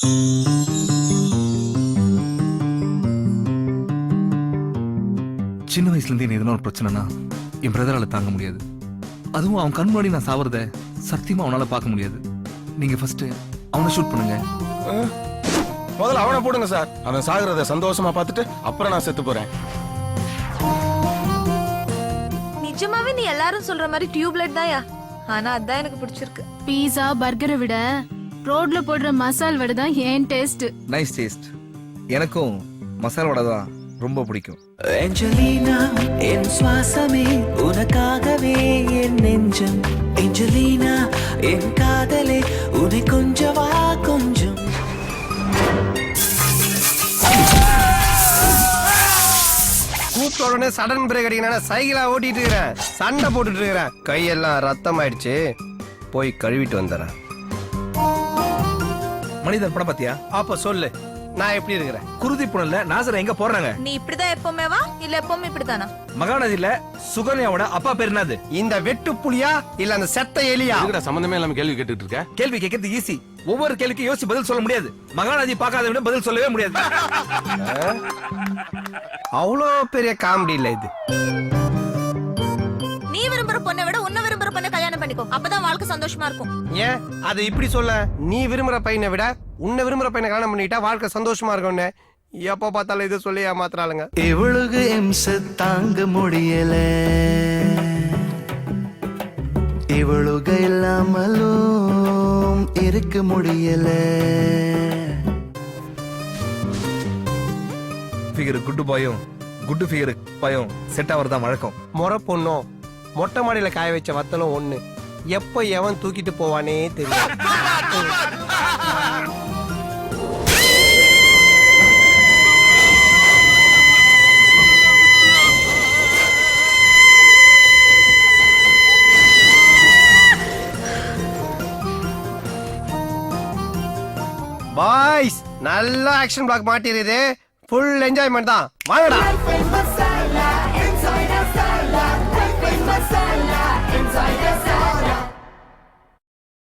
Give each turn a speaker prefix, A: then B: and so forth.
A: சின்ன வயசுல இருந்து எதுனா ஒரு பிரச்சனைனா என் பிரதரால தாங்க முடியாது. அதுவும் அவன் கண் முன்னாடி நான் சாவறத சத்தியமா அவனால பார்க்க முடியாது. நீங்க ஃபர்ஸ்ட் அவனை ஷூட் பண்ணுங்க.
B: முதல்ல அவனை போடுங்க சார். அவன் சாகுறத சந்தோஷமா பார்த்துட்டு அப்புறம் நான் செத்து போறேன்.
C: நிஜமாவே நீ எல்லாரும் சொல்ற மாதிரி டியூப்லைட் தான்யா. ஆனா அதான் எனக்கு பிடிச்சிருக்கு.
D: பீஸா பர்கரை விட ரோட்ல போடுற மசால் வடை தான் ஏன் டேஸ்ட்.
A: Nice taste. எனக்கும் மசாலா வடை தான் ரொம்ப பிடிக்கும்.
E: ஏஞ்சலினா என் சுவாசமே உனக்காகவே என் நெஞ்சம். ஏஞ்சலினா என் காதலே உன்னை கொஞ்சவா கொஞ்சம்.
B: கூப்பிட்ட உடனே சடன் பிரேக் அடிக்கணும். சைக்கிளா ஓட்டிட்டு இருக்கிறேன், சண்டை போட்டுட்டு இருக்கிறேன், கையெல்லாம் ரத்தம் ஆயிடுச்சு. போய் கழுவிட்டு வந்துடுறேன்.
A: மனிதன் படம் பாத்தியா?
B: அப்ப சொல்லு, நான் எப்படி இருக்கிறேன்?
A: குருதி புனல்ல நாசர் எங்க போறாங்க?
C: நீ இப்படிதான் எப்பவுமே வா இல்ல எப்பவுமே இப்படித்தானா?
A: மகாநதியில சுகன்யாவோட அப்பா பேர் என்னது?
B: இந்த வெட்டு புலியா இல்ல அந்த செத்த எலியா?
F: இதுடா சம்பந்தமே இல்லாம கேள்வி கேட்டுட்டு இருக்க.
A: கேள்வி கேட்கறது ஈஸி. ஒவ்வொரு கேள்விக்கும் யோசிச்சு பதில் சொல்ல முடியாது. மகாநதி பார்க்காதவன பதில் சொல்லவே முடியாது.
B: அவ்வளோ பெரிய காமெடி இல்ல இது.
C: நீ விரும்புற பொண்ணை விட உன்னை விரும்புற பொண்ணை கல்யாணம் பண்ணிக்கோ. அப்பதான் வாழ்க்கை சந்தோஷமா இருக்கும்.
B: ஏன் அது இப்படி சொல்ல? நீ விரும்புற பையனை விட உன்னை விரும்புற பையனை கல்யாணம் பண்ணிட்டா வாழ்க்கை சந்தோஷமா இருக்கும்னு எப்ப பார்த்தாலும் இது சொல்லி ஏமாத்துறாளுங்க.
E: இவளுக்கு எம்ச தாங்க முடியல, இவளுக்கு இல்லாமலும் இருக்க முடியல.
A: ஃபிகர் குட்டு பாயும் குட்டு ஃபிகர் பாயும் செட் ஆவறதா வழக்கம்.
B: முறை பொண்ணும் மொட்டை மாடியில காய வச்ச வத்தலும் ஒண்ணு. எப்ப எவன் தூக்கிட்டு போவானே தெரியும். பாய்ஸ், நல்ல ஆக்ஷன் பிளாக் மாட்டிருது. ஃபுல் என்ஜாய்மெண்ட் தான். வாங்கடா.